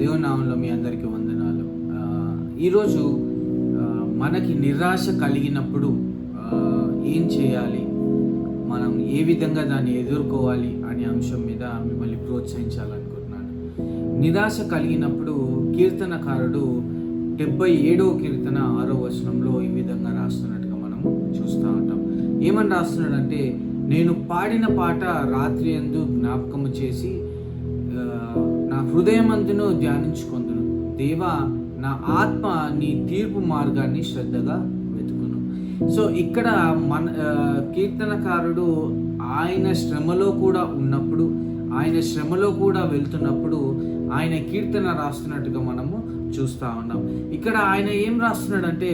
దేవుని నామంలో మీ అందరికీ వందనాలు. ఈరోజు మనకి నిరాశ కలిగినప్పుడు ఏం చేయాలి, మనం ఏ విధంగా దాన్ని ఎదుర్కోవాలి అనే అంశం మీద మిమ్మల్ని ప్రోత్సహించాలనుకుంటున్నాను. నిరాశ కలిగినప్పుడు కీర్తనకారుడు 77వ కీర్తన 6వ వచనంలో ఈ విధంగా రాస్తున్నట్టుగా మనం చూస్తూ ఉంటాం. ఏమని రాస్తున్నాడంటే, నేను పాడిన పాట రాత్రి యందు జ్ఞాపకము చేసి నా హృదయమందును ధ్యానించుకొందును. దేవా, నా ఆత్మ నీ తీర్పు మార్గాన్ని శ్రద్ధగా వెతుకును. సో ఇక్కడ మన కీర్తనకారుడు ఆయన శ్రమలో కూడా ఉన్నప్పుడు, ఆయన శ్రమలో కూడా వెళ్తున్నప్పుడు ఆయన కీర్తన రాస్తున్నట్టుగా మనము చూస్తూ ఉన్నాం. ఇక్కడ ఆయన ఏం రాస్తున్నాడంటే,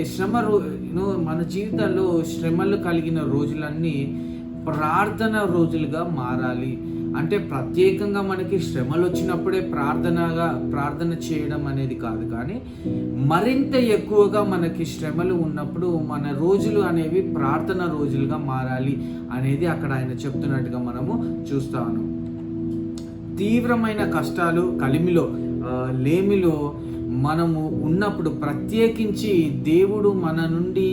మన జీవితాల్లో శ్రమలు కలిగిన రోజులన్నీ ప్రార్థన రోజులుగా మారాలి. అంటే ప్రత్యేకంగా మనకి శ్రమలు వచ్చినప్పుడే ప్రార్థన చేయడం అనేది కాదు, కానీ మరింత ఎక్కువగా మనకి శ్రమలు ఉన్నప్పుడు మన రోజులు అనేవి ప్రార్థన రోజులుగా మారాలి అనేది అక్కడ ఆయన చెప్తున్నట్టుగా మనము చూస్తా ఉన్నాం. తీవ్రమైన కష్టాలు, కలిమిలో, లేమిలో మనము ఉన్నప్పుడు, ప్రత్యేకించి దేవుడు మన నుండి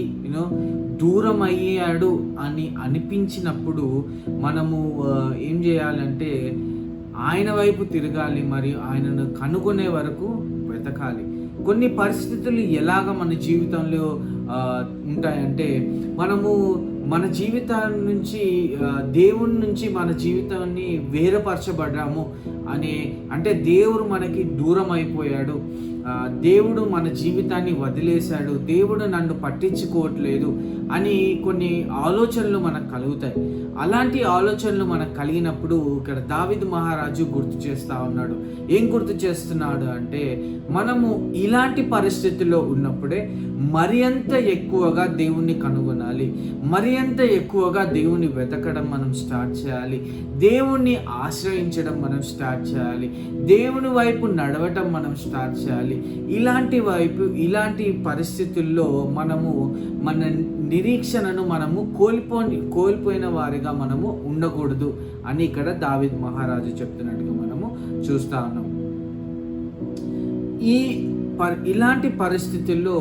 దూరం అయ్యాడు అని అనిపించినప్పుడు మనము ఏం చేయాలంటే ఆయన వైపు తిరగాలి, మరియు ఆయనను కనుగొనే వరకు వెతకాలి. కొన్ని పరిస్థితులు ఎలాగ మన జీవితంలో ఉంటాయంటే, మనము మన జీవితం నుంచి, దేవుని నుంచి మన జీవితాన్ని వేరుపరచబడ్డాము అంటే దేవుడు మనకి దూరం అయిపోయాడు, దేవుడు మన జీవితాన్ని వదిలేశాడు, దేవుడు నన్ను పట్టించుకోవట్లేదు అని కొన్ని ఆలోచనలు మనకు కలుగుతాయి. అలాంటి ఆలోచనలు మనకు కలిగినప్పుడు ఇక్కడ దావీదు మహారాజు గుర్తు చేస్తూ ఉన్నాడు. ఏం గుర్తు చేస్తున్నాడు అంటే, మనము ఇలాంటి పరిస్థితుల్లో ఉన్నప్పుడే మరి అంత ఎక్కువగా దేవుణ్ణి కనుగొనాలి, మరి అంత ఎక్కువగా దేవుని వెతకడం మనం స్టార్ట్ చేయాలి, దేవుణ్ణి ఆశ్రయించడం మనం స్టార్ట్ చేయాలి, దేవుని వైపు నడవటం మనం స్టార్ట్ చేయాలి. ఇలాంటి పరిస్థితుల్లో మనము మన నిరీక్షణను మనము కోల్పోయిన వారిగా మనము ఉండకూడదు అని ఇక్కడ దావీదు మహారాజు చెప్తున్నట్టుగా మనము చూస్తా ఉన్నాం. ఇలాంటి పరిస్థితుల్లో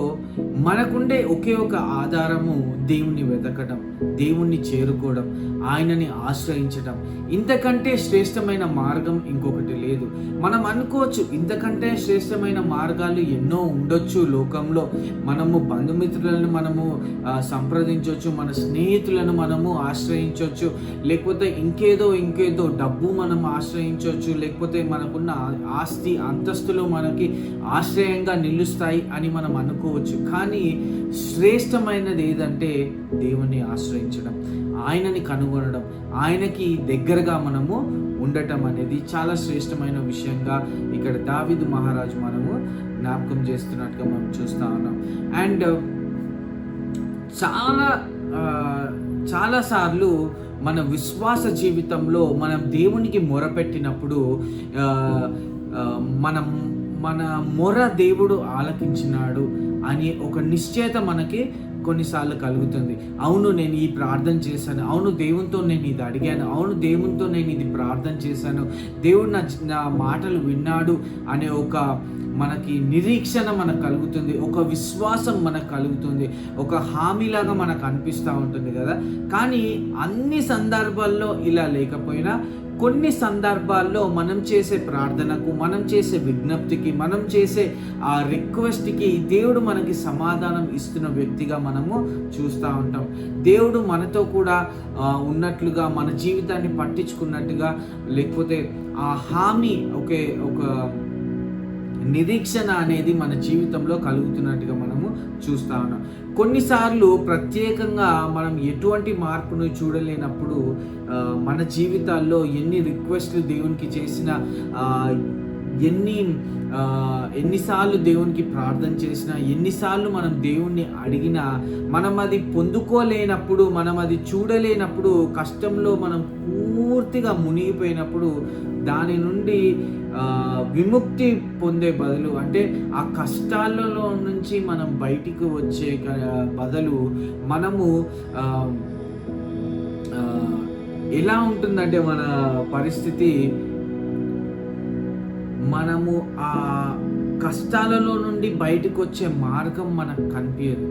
మనకుండే ఒకే ఒక ఆధారము దేవుణ్ణి వెతకడం, దేవుణ్ణి చేరుకోవడం, ఆయనని ఆశ్రయించడం. ఇంతకంటే శ్రేష్టమైన మార్గం ఇంకొకటి లేదు. మనం అనుకోవచ్చు, ఇంతకంటే శ్రేష్టమైన మార్గాలు ఎన్నో ఉండొచ్చు లోకంలో. మనము బంధుమిత్రులను మనము సంప్రదించవచ్చు, మన స్నేహితులను మనము ఆశ్రయించవచ్చు, లేకపోతే ఇంకేదో డబ్బు మనం ఆశ్రయించవచ్చు, లేకపోతే మనకున్న ఆస్తి అంతస్తులు మనకి ఆశ్రయంగా నిలుస్తాయి అని మనం అనుకోవచ్చు. కానీ శ్రేష్టమైనది ఏదంటే దేవుణ్ణి ఆశ్రయించడం, ఆయనని కనుగొనడం, ఆయనకి దగ్గరగా మనము ఉండటం అనేది చాలా శ్రేష్టమైన విషయంగా ఇక్కడ దావీదు మహారాజు మనము జ్ఞాపకం చేస్తున్నట్టుగా మనం చూస్తూ ఉన్నాం. అండ్ చాలాసార్లు మన విశ్వాస జీవితంలో మనం దేవునికి మొరపెట్టినప్పుడు మన మొర దేవుడు ఆలకించినాడు అని ఒక నిశ్చయత మనకి కొన్నిసార్లు కలుగుతుంది. అవును, నేను ఈ ప్రార్థన చేశాను, అవును దేవునితో నేను ఇది అడిగాను, అవును దేవునితో నేను ఇది ప్రార్థన చేశాను, దేవుడు నా మాటలు విన్నాడు అనే ఒక మనకి నిరీక్షణ మనకు కలుగుతుంది, ఒక విశ్వాసం మనకు కలుగుతుంది, ఒక హామీలాగా మనకు అనిపిస్తూ ఉంటుంది కదా. కానీ అన్ని సందర్భాల్లో ఇలా లేకపోయినా కొన్ని సందర్భాల్లో మనం చేసే ప్రార్థనకు, మనం చేసే విజ్ఞప్తికి, మనం చేసే ఆ రిక్వెస్ట్కి దేవుడు మనకి సమాధానం ఇస్తున్న వ్యక్తిగా మనము చూస్తూ ఉంటాం. దేవుడు మనతో కూడా ఉన్నట్లుగా, మన జీవితాన్ని పట్టించుకున్నట్టుగా, లేకపోతే ఆ హామీ ఒక నిరీక్షణ అనేది మన జీవితంలో కలుగుతున్నట్టుగా మనము చూస్తూ ఉన్నాం. కొన్నిసార్లు ప్రత్యేకంగా మనం ఎటువంటి మార్పును చూడలేనప్పుడు మన జీవితాల్లో ఎన్ని రిక్వెస్ట్లు దేవునికి చేసినా, ఎన్నిసార్లు దేవునికి ప్రార్థన చేసినా, ఎన్నిసార్లు మనం దేవుణ్ణి అడిగినా, మనం అది పొందుకోలేనప్పుడు, మనం అది చూడలేనప్పుడు, కష్టంలో మనం పూర్తిగా మునిగిపోయినప్పుడు దాని నుండి విముక్తి పొందే బదులు, అంటే ఆ కష్టాలలో నుంచి మనం బయటికి వచ్చే బదులు మనము ఎలా ఉంటుందంటే మన పరిస్థితి మనము ఆ కష్టాలలో నుండి బయటకు వచ్చే మార్గం మనకు కనిపించదు.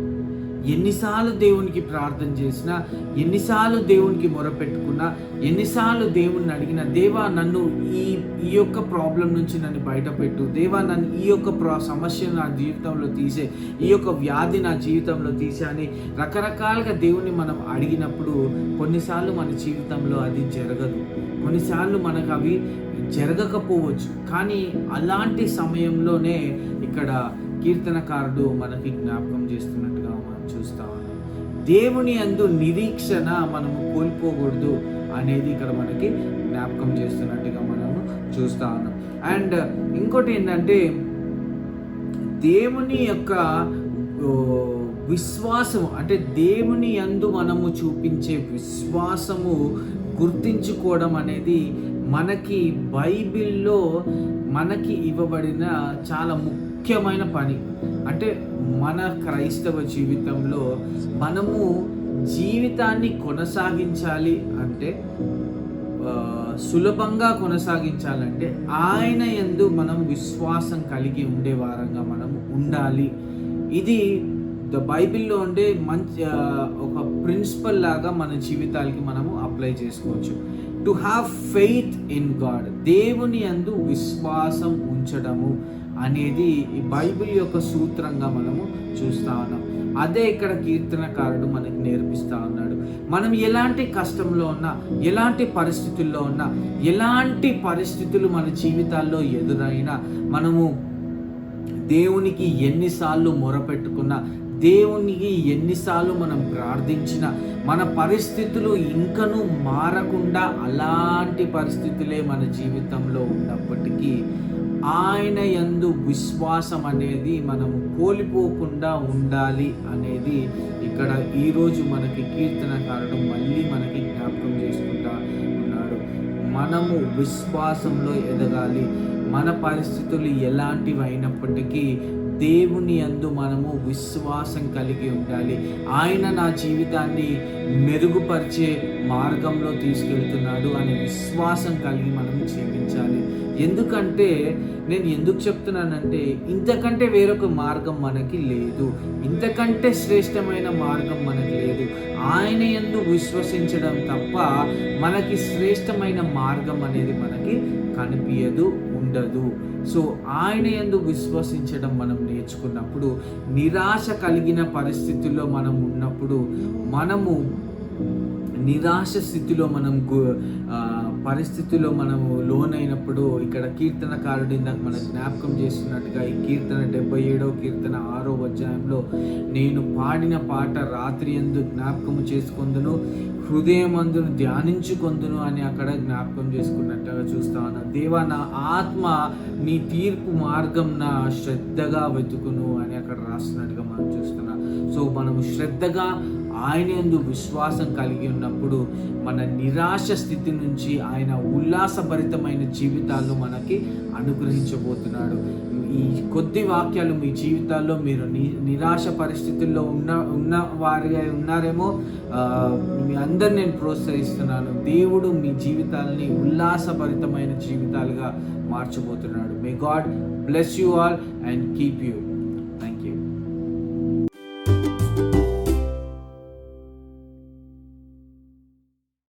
ఎన్నిసార్లు దేవునికి ప్రార్థన చేసినా, ఎన్నిసార్లు దేవునికి మొరపెట్టుకున్నా, ఎన్నిసార్లు దేవుణ్ణి అడిగినా, దేవా నన్ను ఈ యొక్క ప్రాబ్లం నుంచి నన్ను బయటపెట్టు, దేవా నన్ను ఈ యొక్క సమస్య నా జీవితంలో తీసే, ఈ యొక్క వ్యాధి నా జీవితంలో తీసే అని రకరకాలుగా దేవుణ్ణి మనం అడిగినప్పుడు కొన్నిసార్లు మన జీవితంలో అది జరగదు, కొన్నిసార్లు మనకు అవి జరగకపోవచ్చు. కానీ అలాంటి సమయంలోనే ఇక్కడ కీర్తనకారుడు మనకి జ్ఞాపకం చేస్తున్నట్టుగా మనం చూస్తా ఉన్నాం. దేవుని యందు నిరీక్షణ మనము కోల్పోకూడదు అనేది ఇక్కడ మనకి జ్ఞాపకం చేస్తున్నట్టుగా మనము చూస్తా ఉన్నాం. అండ్ ఇంకోటి ఏంటంటే, దేవుని యొక్క విశ్వాసము, అంటే దేవుని యందు మనము చూపించే విశ్వాసము గుర్తించుకోవడం అనేది మనకి బైబిల్లో మనకి ఇవ్వబడిన చాలా ముఖ్యమైన పని. అంటే మన క్రైస్తవ జీవితంలో మనము జీవితాన్ని కొనసాగించాలి అంటే, సులభంగా కొనసాగించాలంటే ఆయన యందు మనం విశ్వాసం కలిగి ఉండే వారంగా మనం ఉండాలి. ఇది బైబిల్లో ఉండే మంచి ఒక ప్రిన్సిపల్ లాగా మన జీవితాలకి మనము అప్లై చేసుకోవచ్చు. To have faith in God, దేవుని యందు విశ్వాసం ఉంచడము అనేది ఈ బైబిల్ యొక్క సూత్రంగా మనము చూస్తా ఉన్నాం. అదే ఇక్కడ కీర్తనకారుడు మనకి నేర్పిస్తా ఉన్నాడు. మనం ఎలాంటి కష్టంలో ఉన్నా, ఎలాంటి పరిస్థితుల్లో ఉన్నా, ఎలాంటి పరిస్థితులు మన జీవితాల్లో ఎదురైనా, మనము దేవునికి ఎన్నిసార్లు మొరపెట్టుకున్నా, దేవునికి ఎన్నిసార్లు మనం ప్రార్థించినా, మన పరిస్థితులు ఇంకనూ మారకుండా అలాంటి పరిస్థితులే మన జీవితంలో ఉన్నప్పటికీ ఆయన యందు విశ్వాసం అనేది మనము కోల్పోకుండా ఉండాలి అనేది ఇక్కడ ఈరోజు మనకి కీర్తనకారుడు మళ్ళీ మనకి జ్ఞాపకం చేసుకుంటా ఉన్నాడు. మనము విశ్వాసంలో ఎదగాలి. మన పరిస్థితులు ఎలాంటివి అయినప్పటికీ దేవుని యందు మనము విశ్వాసం కలిగి ఉండాలి. ఆయన నా జీవితాన్ని మెరుగుపరిచే మార్గంలో తీసుకెళ్తున్నాడు అనే విశ్వాసం కలిగి మనం జీవించాలి. ఎందుకంటే నేను ఎందుకు చెప్తున్నానంటే, ఇంతకంటే వేరొక మార్గం మనకి లేదు, ఇంతకంటే శ్రేష్టమైన మార్గం మనకి లేదు. ఆయన యందు విశ్వసించడం తప్ప మనకి శ్రేష్టమైన మార్గం అనేది మనకి కనిపించదు, ఉండదు. సో ఆయన యందు విశ్వసించడం మనం నేర్చుకున్నప్పుడు, నిరాశ కలిగిన పరిస్థితుల్లో మనం ఉన్నప్పుడు, మనము నిరాశ స్థితిలో మనం పరిస్థితుల్లో మనము లోనైనప్పుడు, ఇక్కడ కీర్తనకారుడు ఇందాక మనకు జ్ఞాపకం చేస్తున్నట్టుగా ఈ కీర్తన 77వ కీర్తన 6వ అధ్యాయంలో, నేను పాడిన పాట రాత్రి యందు జ్ఞాపకము చేసుకొందును, హృదయమందును ధ్యానించుకొందును అని అక్కడ జ్ఞాపకం చేసుకున్నట్టుగా చూస్తా ఉన్నా. దేవా నా ఆత్మ నీ తీర్పు మార్గం నా శ్రద్ధగా వెతుకును అని అక్కడ రాస్తున్నట్టుగా మనం చూస్తున్నాం. సో మనము శ్రద్ధగా ఆయన యందు విశ్వాసం కలిగి ఉన్నప్పుడు మన నిరాశ స్థితి నుంచి ఆయన ఉల్లాసభరితమైన జీవితాల్లో మనకి అనుగ్రహించబోతున్నాడు. ఈ కొద్ది వాక్యాలు మీ జీవితాల్లో మీరు నిరాశ పరిస్థితుల్లో ఉన్న వారిగా ఉన్నారేమో, మీ అందరు నేను ప్రోత్సహిస్తున్నాను. దేవుడు మీ జీవితాలని ఉల్లాసభరితమైన జీవితాలుగా మార్చబోతున్నాడు. May God bless you all and keep you.